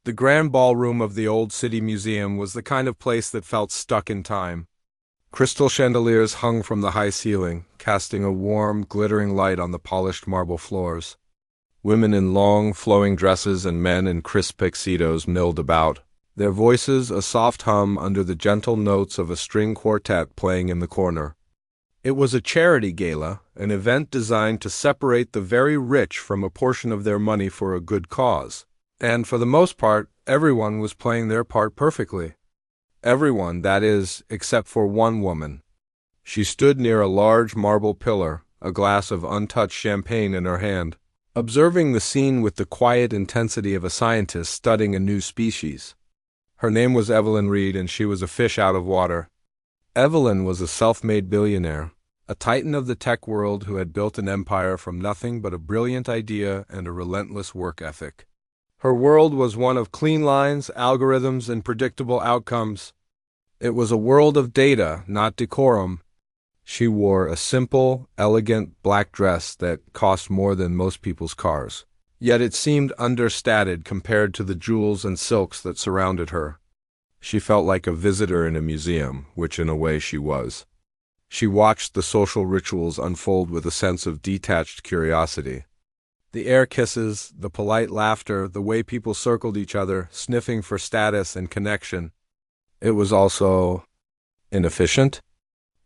The grand ballroom of the old city museum was the kind of place that felt stuck in time. Crystal chandeliers hung from the high ceiling, casting a warm, glittering light on the polished marble floors. Women in long, flowing dresses and men in crisp tuxedos milled about, their voices a soft hum under the gentle notes of a string quartet playing in the corner. It was a charity gala, an event designed to separate the very rich from a portion of their money for a good cause. And for the most part, everyone was playing their part perfectly. Everyone, that is, except for one woman. She stood near a large marble pillar, a glass of untouched champagne in her hand, observing the scene with the quiet intensity of a scientist studying a new species. Her name was Evelyn Reed, and she was a fish out of water. Evelyn was a self-made billionaire, a titan of the tech world who had built an empire from nothing but a brilliant idea and a relentless work ethic. Her world was one of clean lines, algorithms, and predictable outcomes. It was a world of data, not decorum. She wore a simple, elegant black dress that cost more than most people's cars. Yet it seemed understated compared to the jewels and silks that surrounded her. She felt like a visitor in a museum, which in a way she was. She watched the social rituals unfold with a sense of detached curiosity. The air kisses, the polite laughter, the way people circled each other, sniffing for status and connection. It was also inefficient.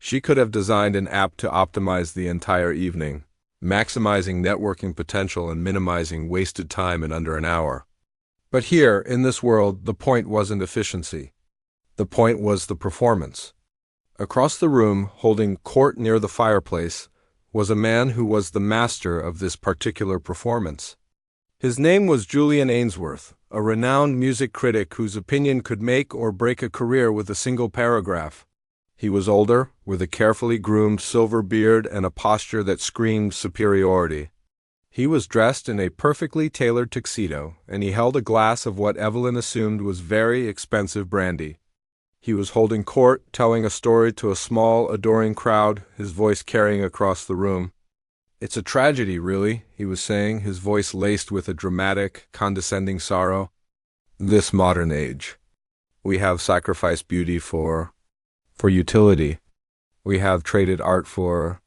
She could have designed an app to optimize the entire evening, maximizing networking potential and minimizing wasted time in under an hour. But here, in this world, the point wasn't efficiency. The point was the performance. Across the room, holding court near the fireplace, was a man who was the master of this particular performance. His name was Julian Ainsworth, a renowned music critic whose opinion could make or break a career with a single paragraph. He was older, with a carefully groomed silver beard and a posture that screamed superiority. He was dressed in a perfectly tailored tuxedo, and he held a glass of what Evelyn assumed was very expensive brandy. He was holding court, telling a story to a small, adoring crowd, his voice carrying across the room. "It's a tragedy, really," he was saying, his voice laced with a dramatic, condescending sorrow. "This modern age. We have sacrificed beauty for utility. We have traded art for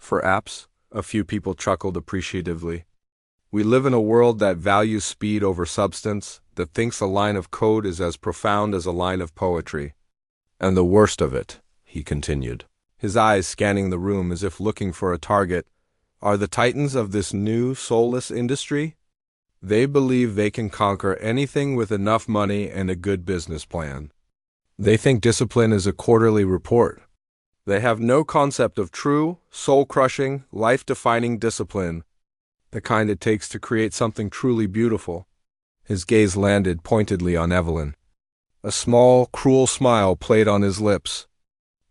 apps." A few people chuckled appreciatively. "We live in a world that values speed over substance, that thinks a line of code is as profound as a line of poetry. And the worst of it," he continued, his eyes scanning the room as if looking for a target, "are the titans of this new, soulless industry. They believe they can conquer anything with enough money and a good business plan. They think discipline is a quarterly report. They have no concept of true, soul-crushing, life-defining discipline, the kind it takes to create something truly beautiful." His gaze landed pointedly on Evelyn. A small, cruel smile played on his lips.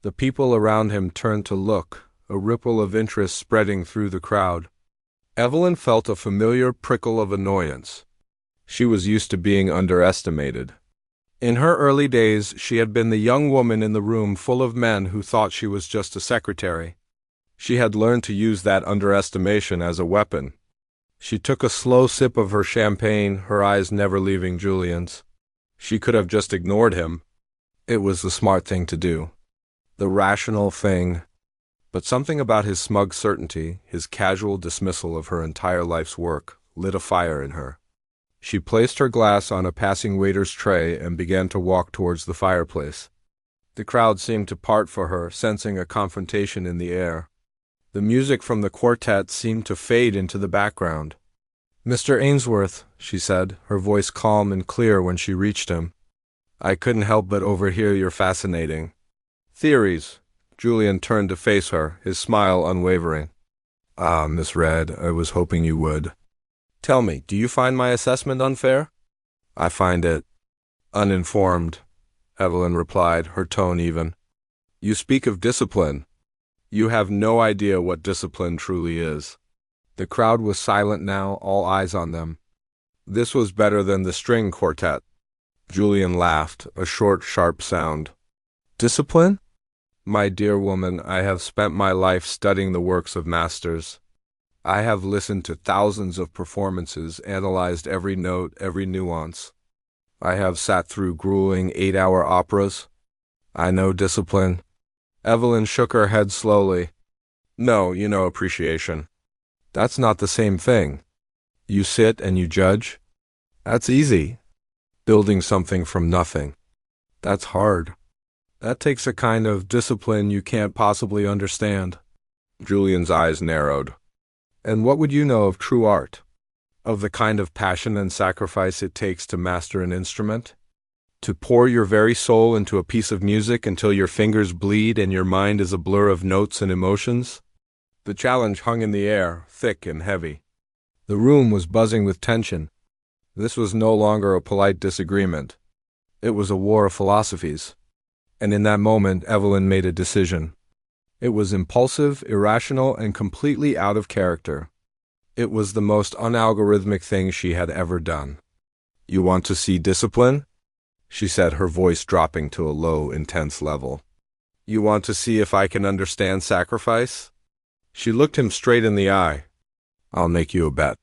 The people around him turned to look, a ripple of interest spreading through the crowd. Evelyn felt a familiar prickle of annoyance. She was used to being underestimated. In her early days, she had been the young woman in the room full of men who thought she was just a secretary. She had learned to use that underestimation as a weapon. She took a slow sip of her champagne, her eyes never leaving Julian's. She could have just ignored him. It was the smart thing to do. The rational thing. But something about his smug certainty, his casual dismissal of her entire life's work, lit a fire in her. She placed her glass on a passing waiter's tray and began to walk towards the fireplace. The crowd seemed to part for her, sensing a confrontation in the air. The music from the quartet seemed to fade into the background. "Mr. Ainsworth," she said, her voice calm and clear when she reached him, "I couldn't help but overhear your fascinating theories." Julian turned to face her, his smile unwavering. "Ah, Miss Red, I was hoping you would. Tell me, do you find my assessment unfair?" "I find it uninformed," Evelyn replied, her tone even. "You speak of discipline. You have no idea what discipline truly is." The crowd was silent now, all eyes on them. This was better than the string quartet. Julian laughed, a short, sharp sound. "Discipline? My dear woman, I have spent my life studying the works of masters. I have listened to thousands of performances, analyzed every note, every nuance. I have sat through grueling 8-hour operas. I know discipline. Evelyn shook her head slowly. No, you know appreciation. That's not the same thing. You sit and you judge. That's easy. Building something from nothing. That's hard. That takes a kind of discipline you can't possibly understand. Julian's eyes narrowed. And what would you know of true art? Of the kind of passion and sacrifice it takes to master an instrument? To pour your very soul into a piece of music until your fingers bleed and your mind is a blur of notes and emotions? The challenge hung in the air, thick and heavy. The room was buzzing with tension. This was no longer a polite disagreement. It was a war of philosophies. And in that moment, Evelyn made a decision. It was impulsive, irrational, and completely out of character. It was the most unalgorithmic thing she had ever done. You want to see discipline? She said, her voice dropping to a low, intense level. You want to see if I can understand sacrifice? She looked him straight in the eye. I'll make you a bet.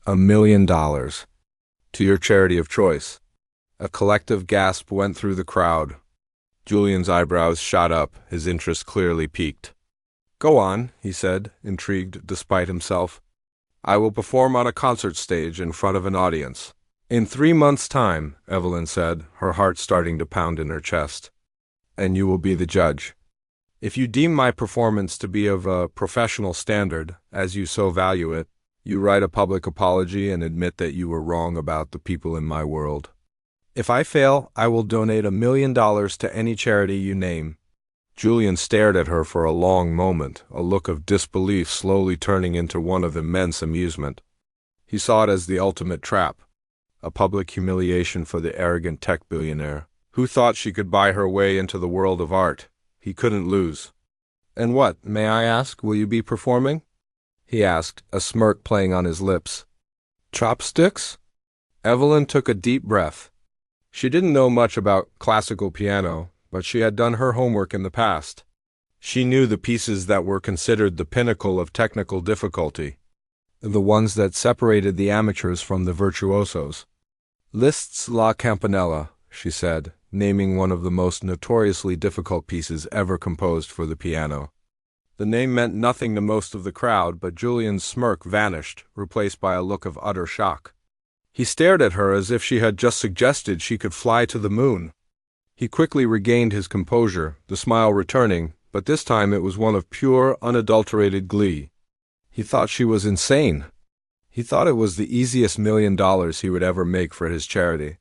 $1 million. To your charity of choice. A collective gasp went through the crowd. Julian's eyebrows shot up, his interest clearly piqued. Go on, he said, intrigued despite himself. I will perform on a concert stage in front of an audience. In 3 months' time, Evelyn said, her heart starting to pound in her chest. And you will be the judge. If you deem my performance to be of a professional standard, as you so value it, you write a public apology and admit that you were wrong about the people in my world. If I fail, I will donate $1 million to any charity you name. Julian stared at her for a long moment, a look of disbelief slowly turning into one of immense amusement. He saw it as the ultimate trap, a public humiliation for the arrogant tech billionaire, who thought she could buy her way into the world of art. He couldn't lose. And what, may I ask, will you be performing? He asked, a smirk playing on his lips. Chopsticks? Evelyn took a deep breath. She didn't know much about classical piano, but she had done her homework in the past. She knew the pieces that were considered the pinnacle of technical difficulty, the ones that separated the amateurs from the virtuosos. Liszt's La Campanella, she said, naming one of the most notoriously difficult pieces ever composed for the piano. The name meant nothing to most of the crowd, but Julian's smirk vanished, replaced by a look of utter shock. He stared at her as if she had just suggested she could fly to the moon. He quickly regained his composure, the smile returning, but this time it was one of pure, unadulterated glee. He thought she was insane. He thought it was the easiest $1 million he would ever make for his charity.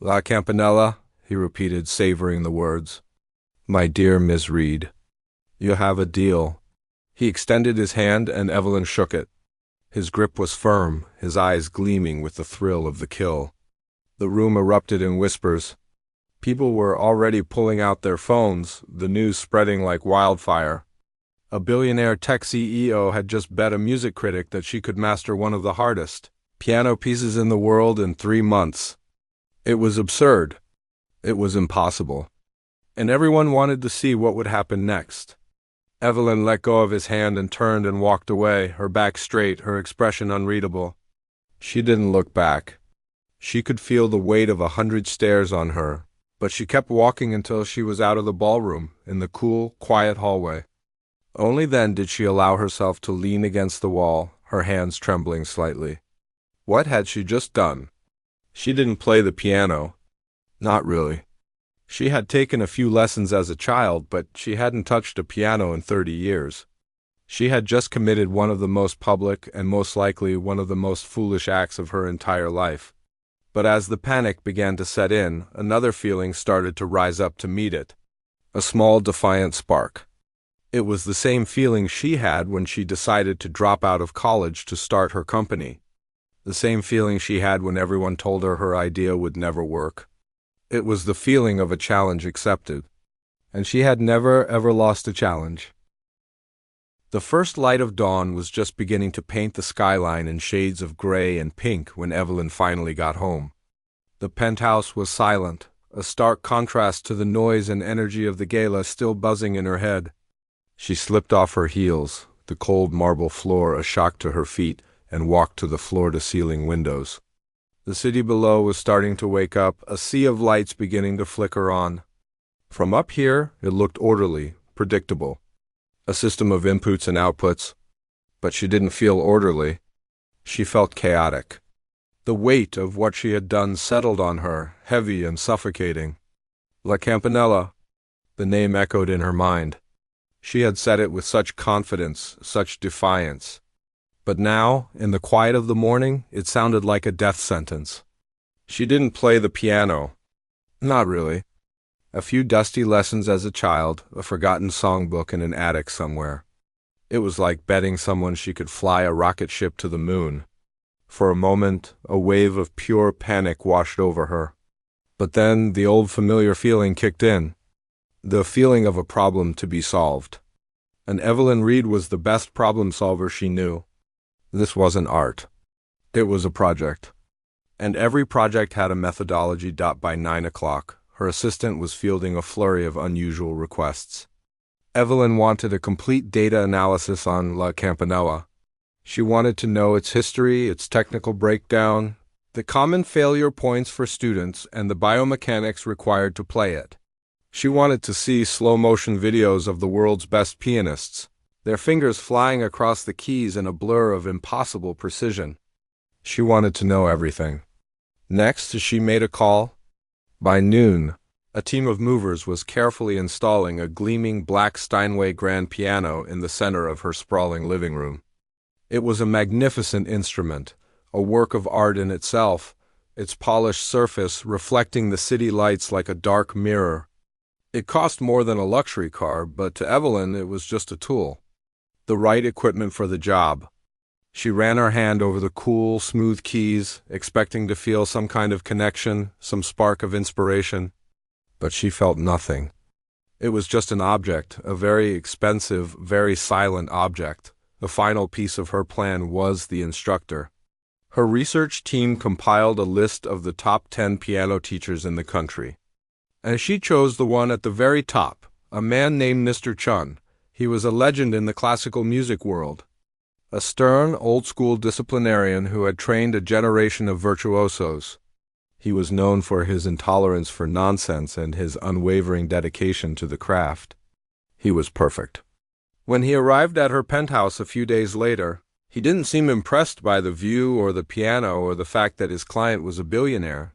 La Campanella, he repeated, savoring the words. My dear Miss Reed, you have a deal. He extended his hand and Evelyn shook it. His grip was firm, his eyes gleaming with the thrill of the kill. The room erupted in whispers. People were already pulling out their phones, the news spreading like wildfire. A billionaire tech CEO had just bet a music critic that she could master one of the hardest piano pieces in the world in 3 months. It was absurd. It was impossible. And everyone wanted to see what would happen next. Evelyn let go of his hand and turned and walked away, her back straight, her expression unreadable. She didn't look back. She could feel the weight of 100 stares on her, but she kept walking until she was out of the ballroom, in the cool, quiet hallway. Only then did she allow herself to lean against the wall, her hands trembling slightly. What had she just done? She didn't play the piano. Not really. She had taken a few lessons as a child, but she hadn't touched a piano in 30 years. She had just committed one of the most public and most likely one of the most foolish acts of her entire life. But as the panic began to set in, another feeling started to rise up to meet it. A small, defiant spark. It was the same feeling she had when she decided to drop out of college to start her company. The same feeling she had when everyone told her idea would never work. It was the feeling of a challenge accepted, and she had never, ever lost a challenge. The first light of dawn was just beginning to paint the skyline in shades of gray and pink when Evelyn finally got home. The penthouse was silent, a stark contrast to the noise and energy of the gala still buzzing in her head. She slipped off her heels, the cold marble floor a shock to her feet, and walked to the floor-to-ceiling windows. The city below was starting to wake up, a sea of lights beginning to flicker on. From up here, it looked orderly, predictable. A system of inputs and outputs. But she didn't feel orderly. She felt chaotic. The weight of what she had done settled on her, heavy and suffocating. La Campanella. The name echoed in her mind. She had said it with such confidence, such defiance. But now, in the quiet of the morning, it sounded like a death sentence. She didn't play the piano. Not really. A few dusty lessons as a child, a forgotten songbook in an attic somewhere. It was like betting someone she could fly a rocket ship to the moon. For a moment, a wave of pure panic washed over her. But then the old familiar feeling kicked in. The feeling of a problem to be solved. And Evelyn Reed was the best problem solver she knew. This wasn't art. It was a project. And every project had a methodology. By 9 o'clock, her assistant was fielding a flurry of unusual requests. Evelyn wanted a complete data analysis on La Campanella. She wanted to know its history, its technical breakdown, the common failure points for students, and the biomechanics required to play it. She wanted to see slow-motion videos of the world's best pianists, their fingers flying across the keys in a blur of impossible precision. She wanted to know everything. Next, she made a call. By noon, a team of movers was carefully installing a gleaming black Steinway grand piano in the center of her sprawling living room. It was a magnificent instrument, a work of art in itself, its polished surface reflecting the city lights like a dark mirror. It cost more than a luxury car, but to Evelyn it was just a tool. The right equipment for the job. She ran her hand over the cool, smooth keys, expecting to feel some kind of connection, some spark of inspiration. But she felt nothing. It was just an object, a very expensive, very silent object. The final piece of her plan was the instructor. Her research team compiled a list of the top 10 piano teachers in the country. And she chose the one at the very top, a man named Mr. Chun. He was a legend in the classical music world. A stern, old-school disciplinarian who had trained a generation of virtuosos. He was known for his intolerance for nonsense and his unwavering dedication to the craft. He was perfect. When he arrived at her penthouse a few days later, he didn't seem impressed by the view or the piano or the fact that his client was a billionaire.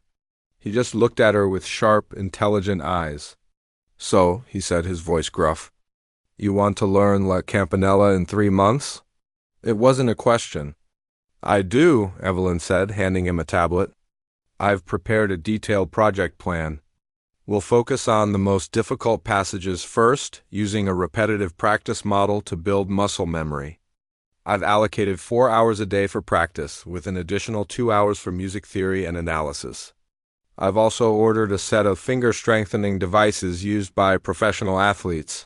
He just looked at her with sharp, intelligent eyes. "So," he said, his voice gruff, "you want to learn La Campanella in 3 months?" It wasn't a question. "I do," Evelyn said, handing him a tablet. "I've prepared a detailed project plan. We'll focus on the most difficult passages first, using a repetitive practice model to build muscle memory. I've allocated 4 hours a day for practice, with an additional 2 hours for music theory and analysis. I've also ordered a set of finger-strengthening devices used by professional athletes."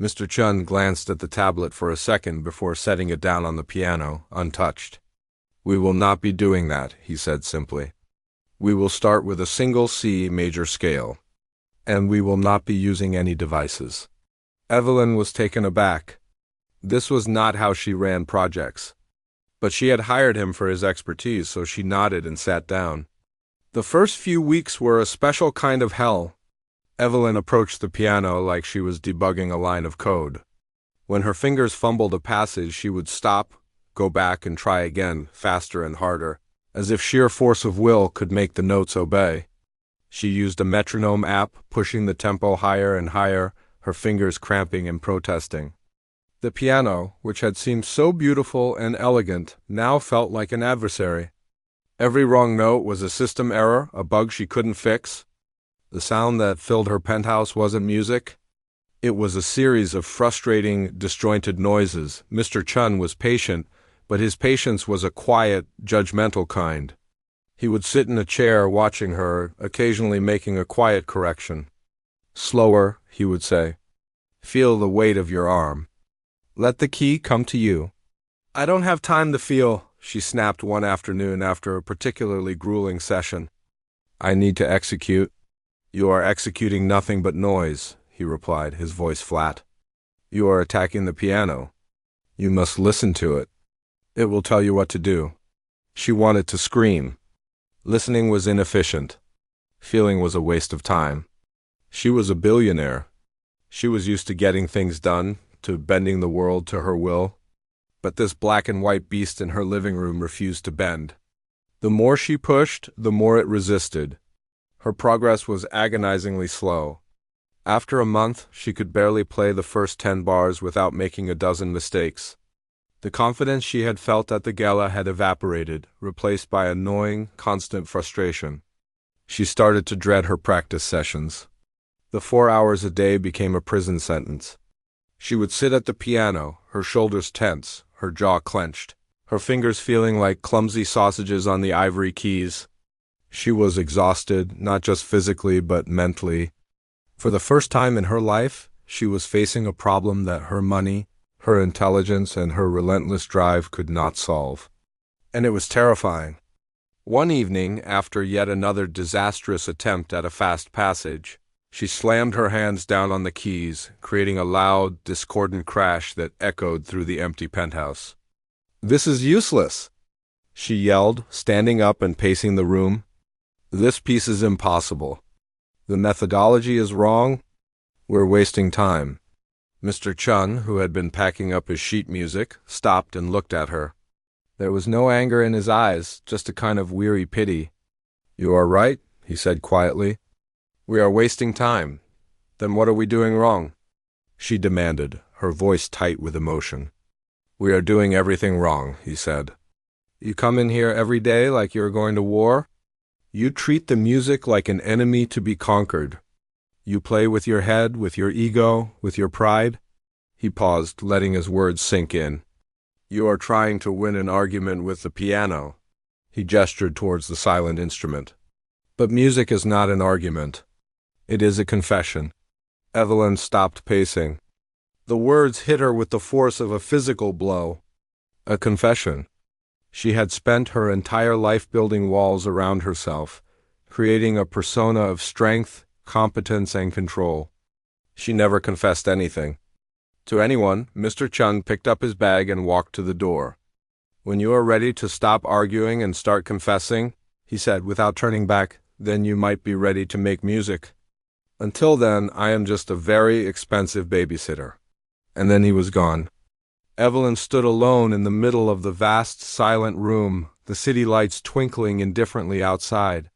Mr. Chun glanced at the tablet for a second before setting it down on the piano, untouched. "We will not be doing that," he said simply. "We will start with a single C major scale, and we will not be using any devices." Evelyn was taken aback. This was not how she ran projects. But she had hired him for his expertise, so she nodded and sat down. The first few weeks were a special kind of hell. Evelyn approached the piano like she was debugging a line of code. When her fingers fumbled a passage, she would stop, go back, and try again, faster and harder, as if sheer force of will could make the notes obey. She used a metronome app, pushing the tempo higher and higher, her fingers cramping and protesting. The piano, which had seemed so beautiful and elegant, now felt like an adversary. Every wrong note was a system error, a bug she couldn't fix. The sound that filled her penthouse wasn't music. It was a series of frustrating, disjointed noises. Mr. Chun was patient, but his patience was a quiet, judgmental kind. He would sit in a chair watching her, occasionally making a quiet correction. "Slower," he would say. "Feel the weight of your arm. Let the key come to you." "I don't have time to feel," she snapped one afternoon after a particularly grueling session. "I need to execute." "You are executing nothing but noise," he replied, his voice flat. "You are attacking the piano. You must listen to it. It will tell you what to do." She wanted to scream. Listening was inefficient. Feeling was a waste of time. She was a billionaire. She was used to getting things done, to bending the world to her will. But this black and white beast in her living room refused to bend. The more she pushed, the more it resisted. Her progress was agonizingly slow. After a month, she could barely play the first 10 bars without making a dozen mistakes. The confidence she had felt at the gala had evaporated, replaced by annoying, constant frustration. She started to dread her practice sessions. The 4 hours a day became a prison sentence. She would sit at the piano, her shoulders tense, her jaw clenched, her fingers feeling like clumsy sausages on the ivory keys. She was exhausted, not just physically but mentally. For the first time in her life, she was facing a problem that her money, her intelligence, and her relentless drive could not solve. And it was terrifying. One evening, after yet another disastrous attempt at a fast passage, she slammed her hands down on the keys, creating a loud, discordant crash that echoed through the empty penthouse. "This is useless," she yelled, standing up and pacing the room. "This piece is impossible. The methodology is wrong. We're wasting time." Mr. Chun, who had been packing up his sheet music, stopped and looked at her. There was no anger in his eyes, just a kind of weary pity. "You are right," he said quietly. "We are wasting time. Then what are we doing wrong?" She demanded, her voice tight with emotion. "We are doing everything wrong," he said. "You come in here every day like you are going to war. You treat the music like an enemy to be conquered. You play with your head, with your ego, with your pride." He paused, letting his words sink in. "You are trying to win an argument with the piano." He gestured towards the silent instrument. "But music is not an argument. It is a confession." Evelyn stopped pacing. The words hit her with the force of a physical blow. A confession. She had spent her entire life building walls around herself, creating a persona of strength, competence, and control. She never confessed anything. To anyone, Mr. Chun picked up his bag and walked to the door. "When you are ready to stop arguing and start confessing," he said without turning back, "then you might be ready to make music. Until then, I am just a very expensive babysitter." And then he was gone. Evelyn stood alone in the middle of the vast, silent room, the city lights twinkling indifferently outside.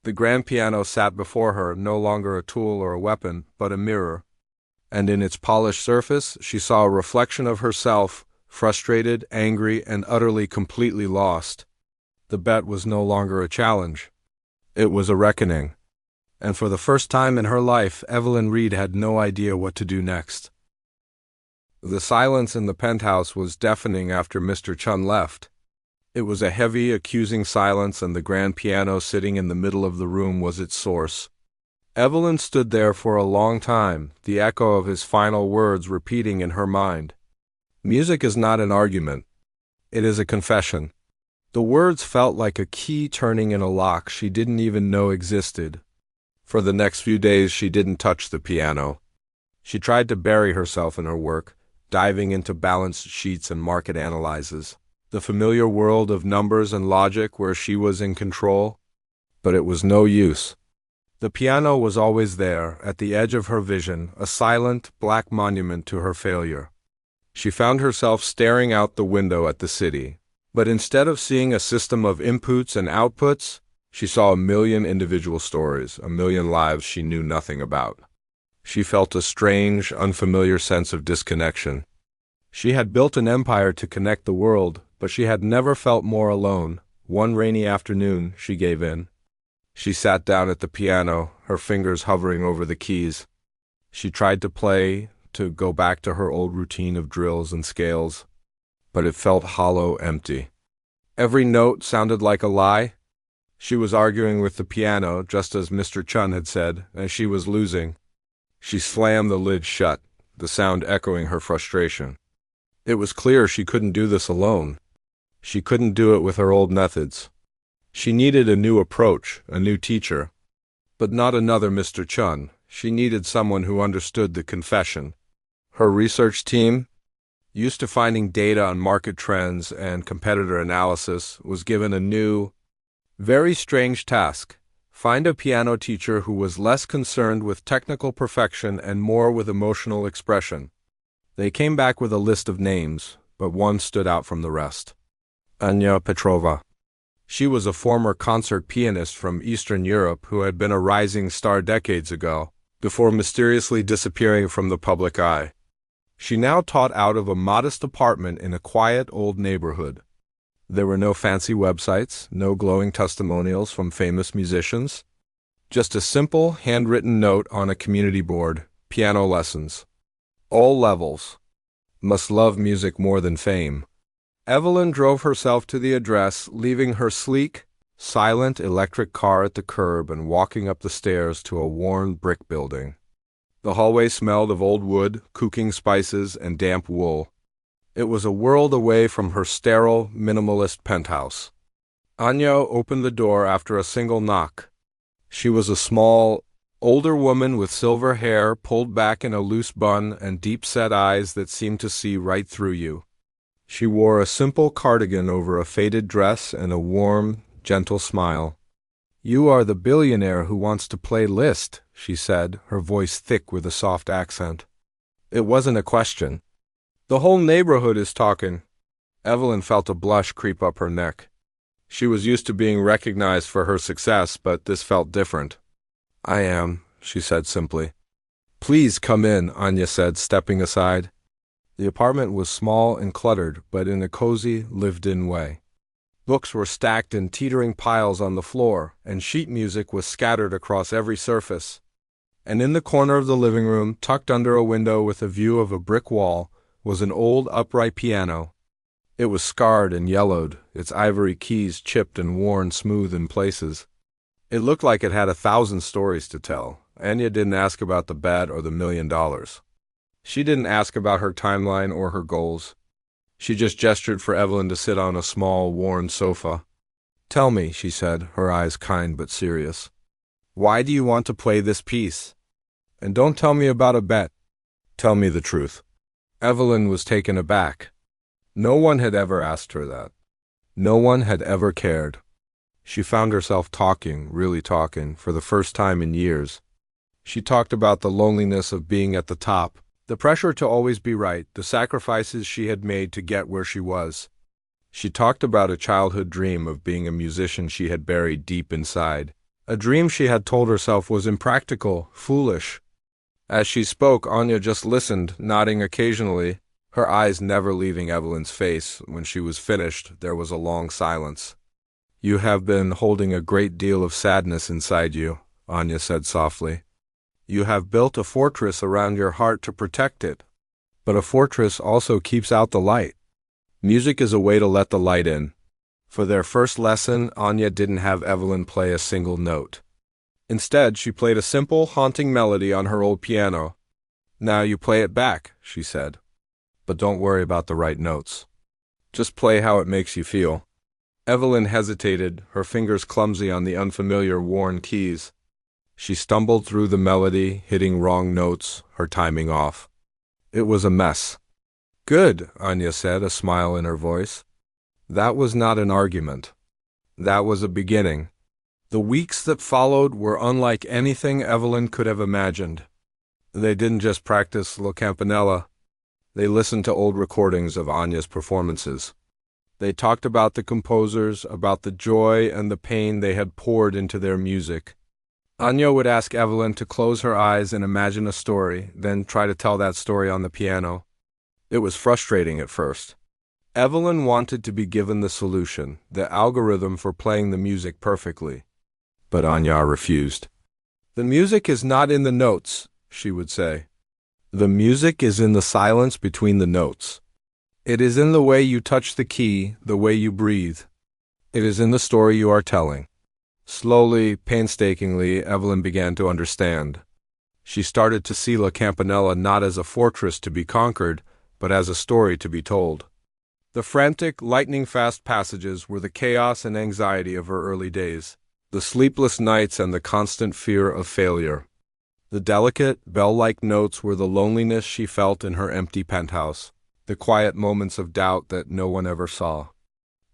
The grand piano sat before her, no longer a tool or a weapon, but a mirror. And in its polished surface, she saw a reflection of herself, frustrated, angry, and utterly, completely lost. The bet was no longer a challenge. It was a reckoning. And for the first time in her life, Evelyn Reed had no idea what to do next. The silence in the penthouse was deafening after Mr. Chun left. It was a heavy, accusing silence, and the grand piano sitting in the middle of the room was its source. Evelyn stood there for a long time, the echo of his final words repeating in her mind. "Music is not an argument. It is a confession." The words felt like a key turning in a lock she didn't even know existed. For the next few days she didn't touch the piano. She tried to bury herself in her work, diving into balance sheets and market analyses, the familiar world of numbers and logic where she was in control. But it was no use. The piano was always there, at the edge of her vision, a silent, black monument to her failure. She found herself staring out the window at the city, but instead of seeing a system of inputs and outputs, she saw a million individual stories, a million lives she knew nothing about. She felt a strange, unfamiliar sense of disconnection. She had built an empire to connect the world, but she had never felt more alone. One rainy afternoon, she gave in. She sat down at the piano, her fingers hovering over the keys. She tried to play, to go back to her old routine of drills and scales, but it felt hollow, empty. Every note sounded like a lie. She was arguing with the piano, just as Mr. Chun had said, and she was losing. She slammed the lid shut, the sound echoing her frustration. It was clear she couldn't do this alone. She couldn't do it with her old methods. She needed a new approach, a new teacher. But not another Mr. Chun. She needed someone who understood the confession. Her research team, used to finding data on market trends and competitor analysis, was given a new, Very strange task. Find a piano teacher who was less concerned with technical perfection and more with emotional expression. They came back with a list of names, but one stood out from the rest. Anya Petrova. She was a former concert pianist from Eastern Europe who had been a rising star decades ago, before mysteriously disappearing from the public eye. She now taught out of a modest apartment in a quiet old neighborhood. There were no fancy websites, no glowing testimonials from famous musicians. Just a simple, handwritten note on a community board: piano lessons. All levels. Must love music more than fame. Evelyn drove herself to the address, leaving her sleek, silent electric car at the curb and walking up the stairs to a worn brick building. The hallway smelled of old wood, cooking spices, and damp wool. It was a world away from her sterile, minimalist penthouse. Anya opened the door after a single knock. She was a small, older woman with silver hair pulled back in a loose bun and deep-set eyes that seemed to see right through you. She wore a simple cardigan over a faded dress and a warm, gentle smile. "You are the billionaire who wants to play Liszt," she said, her voice thick with a soft accent. It wasn't a question. "The whole neighborhood is talking." Evelyn felt a blush creep up her neck. She was used to being recognized for her success, but this felt different. "I am," she said simply. "Please come in," Anya said, stepping aside. The apartment was small and cluttered, but in a cozy, lived-in way. Books were stacked in teetering piles on the floor, and sheet music was scattered across every surface. And in the corner of the living room, tucked under a window with a view of a brick wall, was an old upright piano. It was scarred and yellowed, its ivory keys chipped and worn smooth in places. It looked like it had 1,000 stories to tell. Anya didn't ask about the bed or the $1,000,000. She didn't ask about her timeline or her goals. She just gestured for Evelyn to sit on a small, worn sofa. "Tell me," she said, her eyes kind but serious. "Why do you want to play this piece? And don't tell me about a bet. Tell me the truth." Evelyn was taken aback. No one had ever asked her that. No one had ever cared. She found herself talking, really talking, for the first time in years. She talked about the loneliness of being at the top, the pressure to always be right, the sacrifices she had made to get where she was. She talked about a childhood dream of being a musician she had buried deep inside, a dream she had told herself was impractical, foolish. As she spoke, Anya just listened, nodding occasionally, her eyes never leaving Evelyn's face. When she was finished, there was a long silence. "You have been holding a great deal of sadness inside you," Anya said softly. "You have built a fortress around your heart to protect it. But a fortress also keeps out the light. Music is a way to let the light in." For their first lesson, Anya didn't have Evelyn play a single note. Instead, she played a simple, haunting melody on her old piano. "Now you play it back," she said. "But don't worry about the right notes. Just play how it makes you feel." Evelyn hesitated, her fingers clumsy on the unfamiliar worn keys. She stumbled through the melody, hitting wrong notes, her timing off. It was a mess. "Good," Anya said, a smile in her voice. That was not an argument. That was a beginning. The weeks that followed were unlike anything Evelyn could have imagined. They didn't just practice La Campanella. They listened to old recordings of Anya's performances. They talked about the composers, about the joy and the pain they had poured into their music. Anya would ask Evelyn to close her eyes and imagine a story, then try to tell that story on the piano. It was frustrating at first. Evelyn wanted to be given the solution, the algorithm for playing the music perfectly. But Anya refused. "The music is not in the notes," she would say. "The music is in the silence between the notes. It is in the way you touch the key, the way you breathe. It is in the story you are telling." Slowly, painstakingly, Evelyn began to understand. She started to see La Campanella not as a fortress to be conquered, but as a story to be told. The frantic, lightning-fast passages were the chaos and anxiety of her early days, the sleepless nights and the constant fear of failure. The delicate, bell-like notes were the loneliness she felt in her empty penthouse, the quiet moments of doubt that no one ever saw.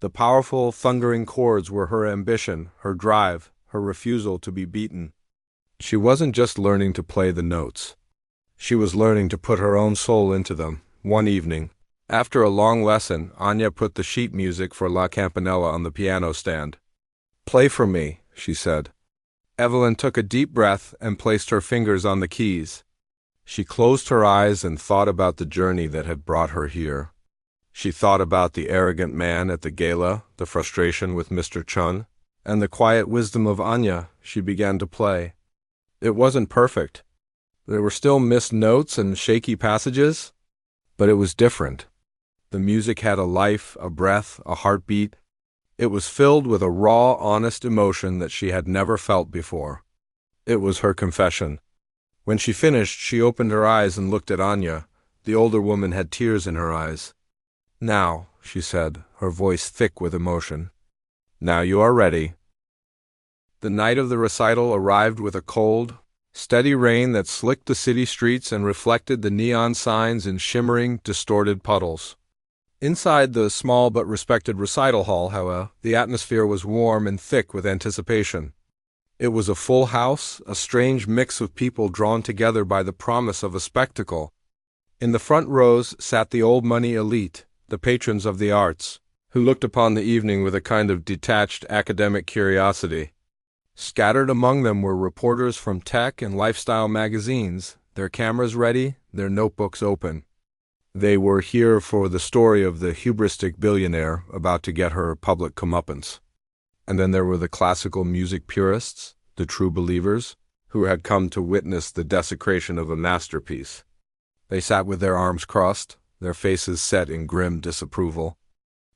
The powerful, thundering chords were her ambition, her drive, her refusal to be beaten. She wasn't just learning to play the notes. She was learning to put her own soul into them. One evening, after a long lesson, Anya put the sheet music for La Campanella on the piano stand. "Play for me," she said. Evelyn took a deep breath and placed her fingers on the keys. She closed her eyes and thought about the journey that had brought her here. She thought about the arrogant man at the gala, the frustration with Mr. Chun, and the quiet wisdom of Anya. She began to play. It wasn't perfect. There were still missed notes and shaky passages, but it was different. The music had a life, a breath, a heartbeat. It was filled with a raw, honest emotion that she had never felt before. It was her confession. When she finished, she opened her eyes and looked at Anya. The older woman had tears in her eyes. "Now," she said, her voice thick with emotion. "Now you are ready." The night of the recital arrived with a cold, steady rain that slicked the city streets and reflected the neon signs in shimmering, distorted puddles. Inside the small but respected recital hall, however, the atmosphere was warm and thick with anticipation. It was a full house, a strange mix of people drawn together by the promise of a spectacle. In the front rows sat the old money elite, the patrons of the arts, who looked upon the evening with a kind of detached academic curiosity. Scattered among them were reporters from tech and lifestyle magazines, their cameras ready, their notebooks open. They were here for the story of the hubristic billionaire about to get her public comeuppance. And then there were the classical music purists, the true believers, who had come to witness the desecration of a masterpiece. They sat with their arms crossed, their faces set in grim disapproval.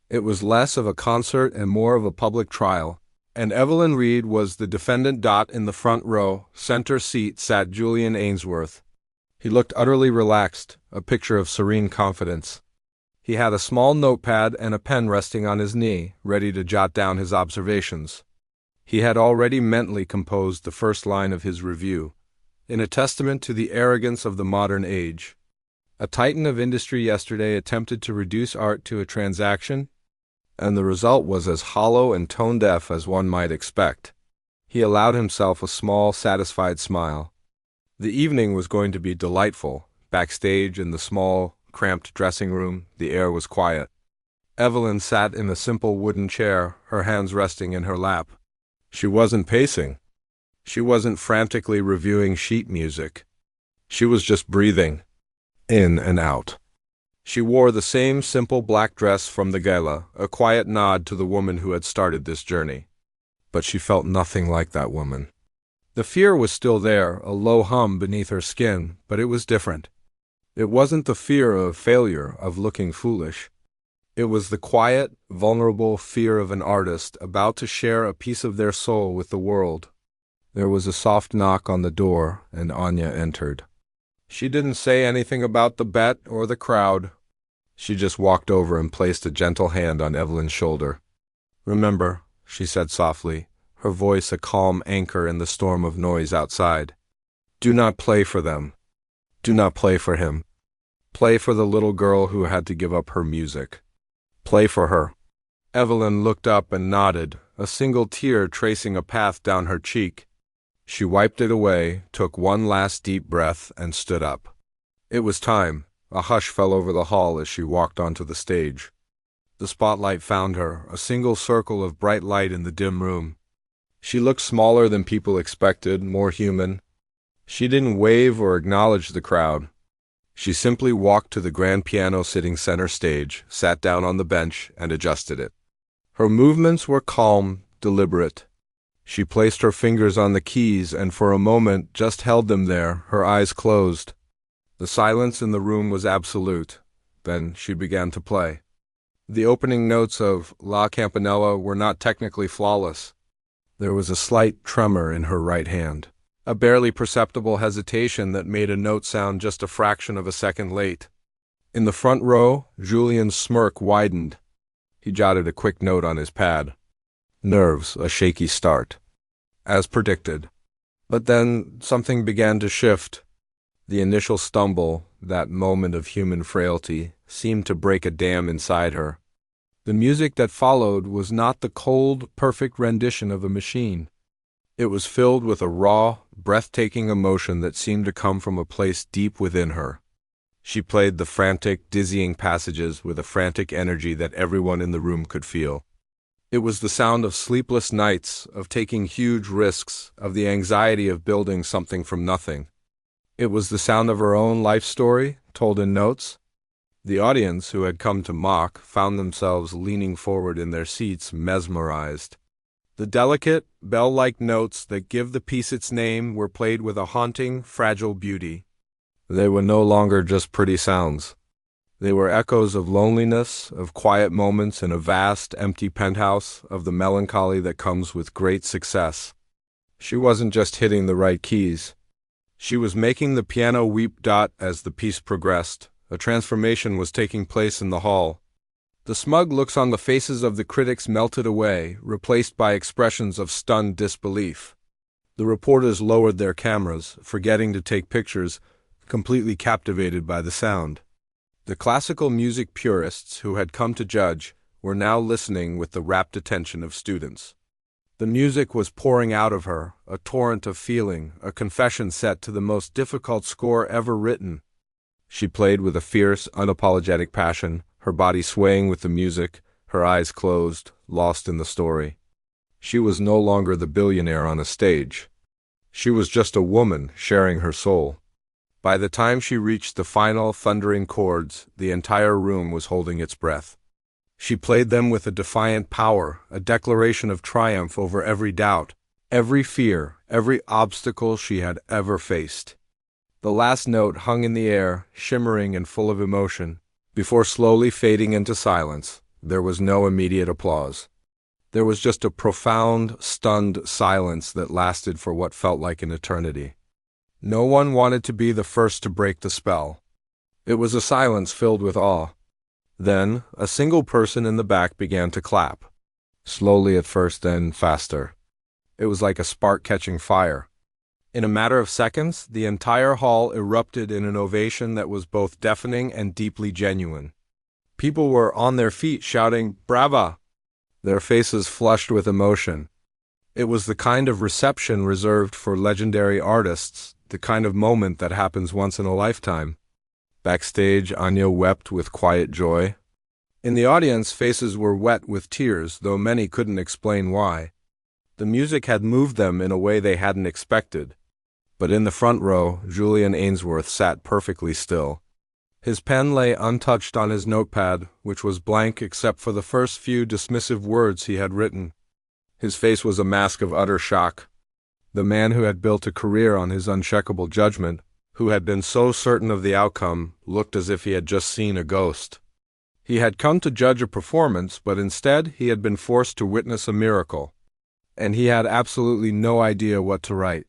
It was less of a concert and more of a public trial, and Evelyn Reed was the defendant. In the front row, center seat, sat Julian Ainsworth. He looked utterly relaxed, a picture of serene confidence. He had a small notepad and a pen resting on his knee, ready to jot down his observations. He had already mentally composed the first line of his review, in a testament to the arrogance of the modern age. A titan of industry yesterday attempted to reduce art to a transaction, and the result was as hollow and tone-deaf as one might expect. He allowed himself a small, satisfied smile. The evening was going to be delightful. Backstage in the small, cramped dressing room, the air was quiet. Evelyn sat in a simple wooden chair, her hands resting in her lap. She wasn't pacing. She wasn't frantically reviewing sheet music. She was just breathing, in and out. She wore the same simple black dress from the gala, a quiet nod to the woman who had started this journey. But she felt nothing like that woman. The fear was still there, a low hum beneath her skin, but it was different. It wasn't the fear of failure, of looking foolish. It was the quiet, vulnerable fear of an artist about to share a piece of their soul with the world. There was a soft knock on the door, and Anya entered. She didn't say anything about the bet or the crowd. She just walked over and placed a gentle hand on Evelyn's shoulder. "Remember," she said softly, her voice a calm anchor in the storm of noise outside. "Do not play for them. Do not play for him. Play for the little girl who had to give up her music. Play for her." Evelyn looked up and nodded, a single tear tracing a path down her cheek. She wiped it away, took one last deep breath, and stood up. It was time. A hush fell over the hall as she walked onto the stage. The spotlight found her, a single circle of bright light in the dim room. She looked smaller than people expected, more human. She didn't wave or acknowledge the crowd. She simply walked to the grand piano sitting center stage, sat down on the bench, and adjusted it. Her movements were calm, deliberate. She placed her fingers on the keys and for a moment just held them there, her eyes closed. The silence in the room was absolute. Then she began to play. The opening notes of La Campanella were not technically flawless. There was a slight tremor in her right hand, a barely perceptible hesitation that made a note sound just a fraction of a second late. In the front row, Julian's smirk widened. He jotted a quick note on his pad. Nerves, a shaky start. As predicted. But then something began to shift. The initial stumble, that moment of human frailty, seemed to break a dam inside her. The music that followed was not the cold, perfect rendition of a machine. It was filled with a raw, breathtaking emotion that seemed to come from a place deep within her. She played the frantic, dizzying passages with a frantic energy that everyone in the room could feel. It was the sound of sleepless nights, of taking huge risks, of the anxiety of building something from nothing. It was the sound of her own life story, told in notes. The audience, who had come to mock, found themselves leaning forward in their seats, mesmerized. The delicate, bell-like notes that give the piece its name were played with a haunting, fragile beauty. They were no longer just pretty sounds. They were echoes of loneliness, of quiet moments in a vast, empty penthouse, of the melancholy that comes with great success. She wasn't just hitting the right keys. She was making the piano weep. As the piece progressed, a transformation was taking place in the hall. The smug looks on the faces of the critics melted away, replaced by expressions of stunned disbelief. The reporters lowered their cameras, forgetting to take pictures, completely captivated by the sound. The classical music purists who had come to judge were now listening with the rapt attention of students. The music was pouring out of her, a torrent of feeling, a confession set to the most difficult score ever written. She played with a fierce, unapologetic passion, her body swaying with the music, her eyes closed, lost in the story. She was no longer the billionaire on a stage. She was just a woman sharing her soul. By the time she reached the final, thundering chords, the entire room was holding its breath. She played them with a defiant power, a declaration of triumph over every doubt, every fear, every obstacle she had ever faced. The last note hung in the air, shimmering and full of emotion. Before slowly fading into silence, there was no immediate applause. There was just a profound, stunned silence that lasted for what felt like an eternity. No one wanted to be the first to break the spell. It was a silence filled with awe. Then, a single person in the back began to clap. Slowly at first, then faster. It was like a spark catching fire. In a matter of seconds, the entire hall erupted in an ovation that was both deafening and deeply genuine. People were on their feet shouting, "Brava!" Their faces flushed with emotion. It was the kind of reception reserved for legendary artists, the kind of moment that happens once in a lifetime. Backstage, Anya wept with quiet joy. In the audience, faces were wet with tears, though many couldn't explain why. The music had moved them in a way they hadn't expected. But in the front row, Julian Ainsworth sat perfectly still. His pen lay untouched on his notepad, which was blank except for the first few dismissive words he had written. His face was a mask of utter shock. The man who had built a career on his uncheckable judgment, who had been so certain of the outcome, looked as if he had just seen a ghost. He had come to judge a performance, but instead he had been forced to witness a miracle. And he had absolutely no idea what to write.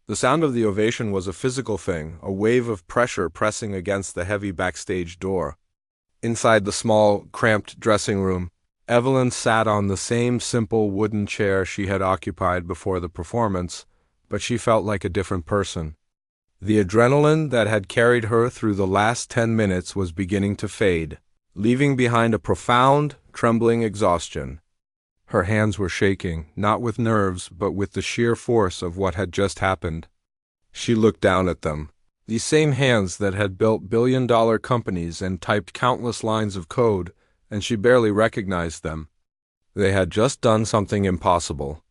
The sound of the ovation was a physical thing, a wave of pressure pressing against the heavy backstage door. Inside the small, cramped dressing room, Evelyn sat on the same simple wooden chair she had occupied before the performance, but she felt like a different person. The adrenaline that had carried her through the last 10 minutes was beginning to fade, leaving behind a profound, trembling exhaustion. Her hands were shaking, not with nerves, but with the sheer force of what had just happened. She looked down at them. These same hands that had built billion-dollar companies and typed countless lines of code, and she barely recognized them. They had just done something impossible.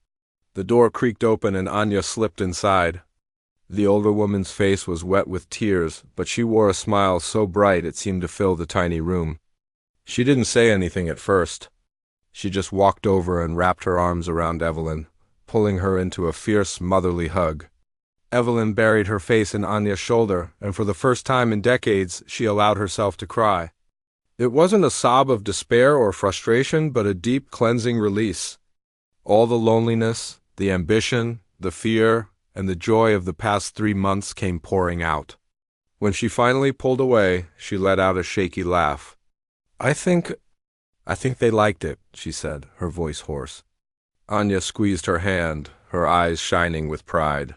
The door creaked open and Anya slipped inside. The older woman's face was wet with tears, but she wore a smile so bright it seemed to fill the tiny room. She didn't say anything at first. She just walked over and wrapped her arms around Evelyn, pulling her into a fierce, motherly hug. Evelyn buried her face in Anya's shoulder, and for the first time in decades, she allowed herself to cry. It wasn't a sob of despair or frustration, but a deep, cleansing release. All the loneliness, the ambition, the fear, and the joy of the past 3 months came pouring out. When she finally pulled away, she let out a shaky laugh. I think they liked it," she said, her voice hoarse. Anya squeezed her hand, her eyes shining with pride.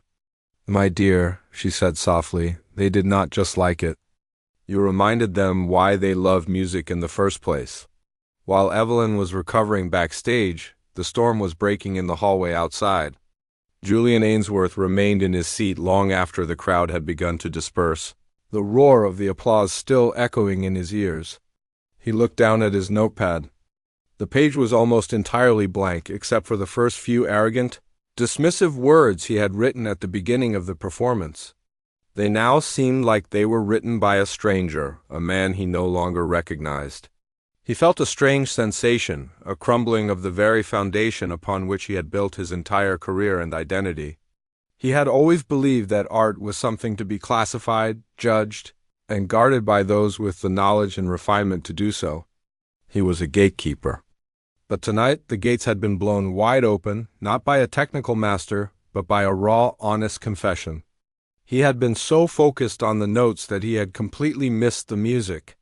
"My dear," she said softly, "they did not just like it. You reminded them why they loved music in the first place. While Evelyn was recovering backstage, the storm was breaking in the hallway outside. Julian Ainsworth remained in his seat long after the crowd had begun to disperse, the roar of the applause still echoing in his ears. He looked down at his notepad. The page was almost entirely blank, except for the first few arrogant, dismissive words he had written at the beginning of the performance. They now seemed like they were written by a stranger, a man he no longer recognized. He felt a strange sensation, a crumbling of the very foundation upon which he had built his entire career and identity. He had always believed that art was something to be classified, judged, and guarded by those with the knowledge and refinement to do so. He was a gatekeeper. But tonight the gates had been blown wide open, not by a technical master, but by a raw, honest confession. He had been so focused on the notes that he had completely missed the music.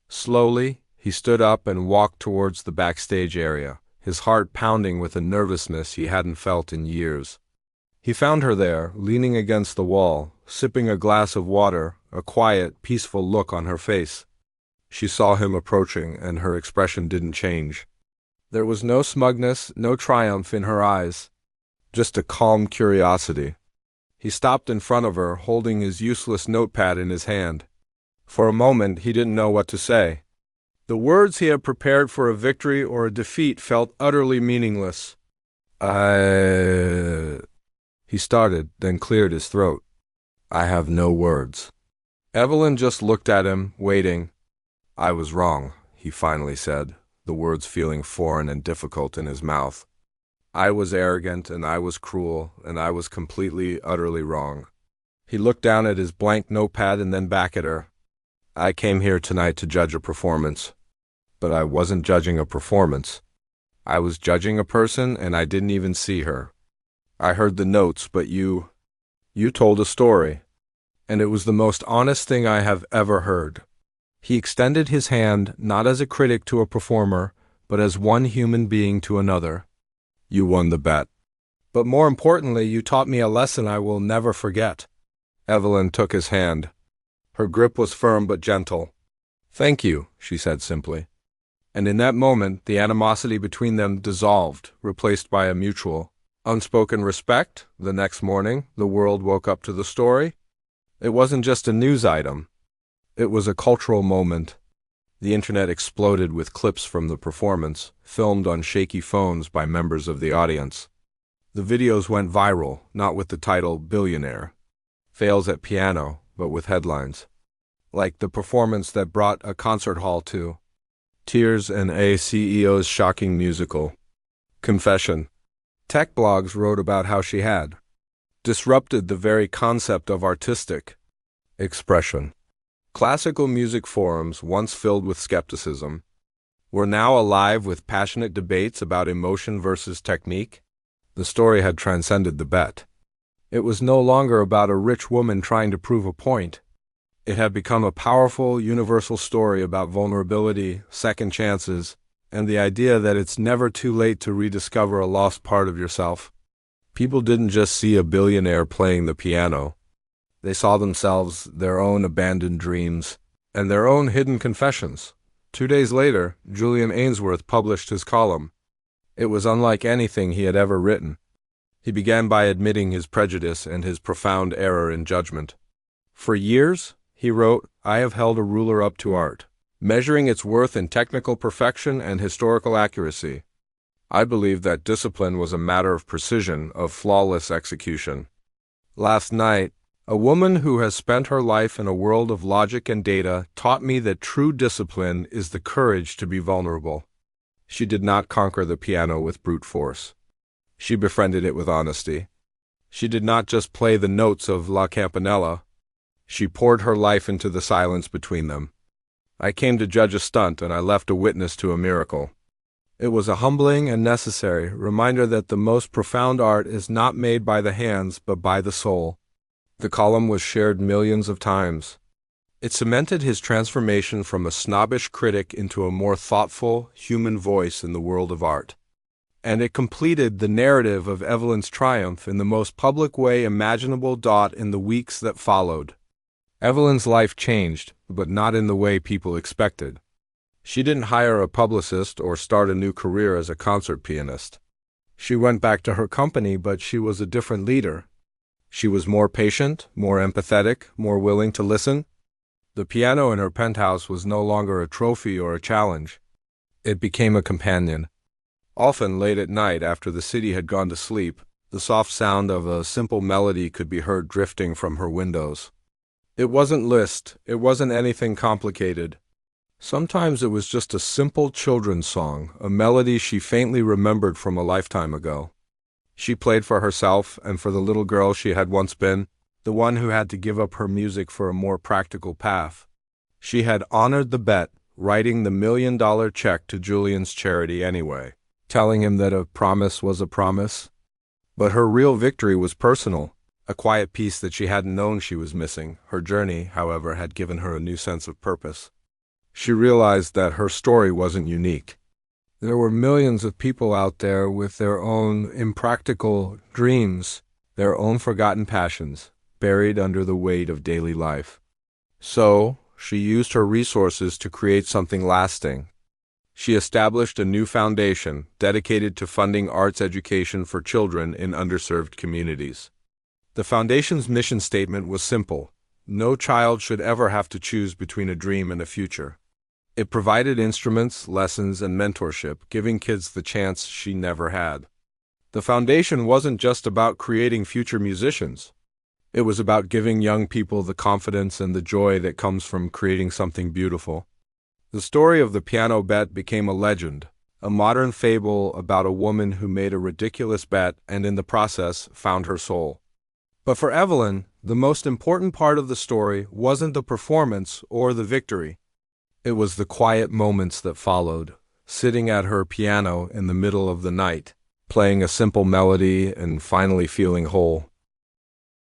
Slowly, he stood up and walked towards the backstage area, his heart pounding with a nervousness he hadn't felt in years. He found her there, leaning against the wall, sipping a glass of water, a quiet, peaceful look on her face. She saw him approaching, and her expression didn't change. There was no smugness, no triumph in her eyes, just a calm curiosity. He stopped in front of her, holding his useless notepad in his hand. For a moment, he didn't know what to say. The words he had prepared for a victory or a defeat felt utterly meaningless. He started, then cleared his throat. I have no words. Evelyn just looked at him, waiting. I was wrong, he finally said, the words feeling foreign and difficult in his mouth. I was arrogant, and I was cruel, and I was completely, utterly wrong. He looked down at his blank notepad and then back at her. I came here tonight to judge a performance. But I wasn't judging a performance. I was judging a person, and I didn't even see her. I heard the notes, but you told a story, and it was the most honest thing I have ever heard. He extended his hand, not as a critic to a performer, but as one human being to another. You won the bet. But more importantly, you taught me a lesson I will never forget. Evelyn took his hand. Her grip was firm but gentle. Thank you, she said simply. And in that moment, the animosity between them dissolved, replaced by a mutual, unspoken respect. The next morning, the world woke up to the story. It wasn't just a news item. It was a cultural moment. The internet exploded with clips from the performance, filmed on shaky phones by members of the audience. The videos went viral, not with the title Billionaire, fails at piano, but with headlines. Like the performance that brought a concert hall to tears and a CEO's shocking musical. Confession. Tech blogs wrote about how she had disrupted the very concept of artistic expression. Classical music forums, once filled with skepticism, were now alive with passionate debates about emotion versus technique. The story had transcended the bet. It was no longer about a rich woman trying to prove a point. It had become a powerful, universal story about vulnerability, second chances, and the idea that it's never too late to rediscover a lost part of yourself. People didn't just see a billionaire playing the piano. They saw themselves, their own abandoned dreams, and their own hidden confessions. 2 days later, Julian Ainsworth published his column. It was unlike anything he had ever written. He began by admitting his prejudice and his profound error in judgment. For years, he wrote, I have held a ruler up to art, measuring its worth in technical perfection and historical accuracy. I believed that discipline was a matter of precision, of flawless execution. Last night, a woman who has spent her life in a world of logic and data taught me that true discipline is the courage to be vulnerable. She did not conquer the piano with brute force. She befriended it with honesty. She did not just play the notes of La Campanella. She poured her life into the silence between them. I came to judge a stunt, and I left a witness to a miracle. It was a humbling and necessary reminder that the most profound art is not made by the hands, but by the soul. The column was shared millions of times. It cemented his transformation from a snobbish critic into a more thoughtful, human voice in the world of art. And it completed the narrative of Evelyn's triumph in the most public way imaginable. In the weeks that followed, Evelyn's life changed, but not in the way people expected. She didn't hire a publicist or start a new career as a concert pianist. She went back to her company, but she was a different leader. She was more patient, more empathetic, more willing to listen. The piano in her penthouse was no longer a trophy or a challenge. It became a companion. Often late at night, after the city had gone to sleep, the soft sound of a simple melody could be heard drifting from her windows. It wasn't Liszt, it wasn't anything complicated. Sometimes it was just a simple children's song, a melody she faintly remembered from a lifetime ago. She played for herself and for the little girl she had once been, the one who had to give up her music for a more practical path. She had honored the bet, writing the $1 million check to Julian's charity anyway, telling him that a promise was a promise. But her real victory was personal, a quiet peace that she hadn't known she was missing. Her journey, however, had given her a new sense of purpose. She realized that her story wasn't unique. There were millions of people out there with their own impractical dreams, their own forgotten passions, buried under the weight of daily life. So, she used her resources to create something lasting. She established a new foundation dedicated to funding arts education for children in underserved communities. The foundation's mission statement was simple: no child should ever have to choose between a dream and a future. It provided instruments, lessons, and mentorship, giving kids the chance she never had. The foundation wasn't just about creating future musicians. It was about giving young people the confidence and the joy that comes from creating something beautiful. The story of the piano bet became a legend, a modern fable about a woman who made a ridiculous bet and in the process found her soul. But for Evelyn, the most important part of the story wasn't the performance or the victory. It was the quiet moments that followed, sitting at her piano in the middle of the night, playing a simple melody and finally feeling whole.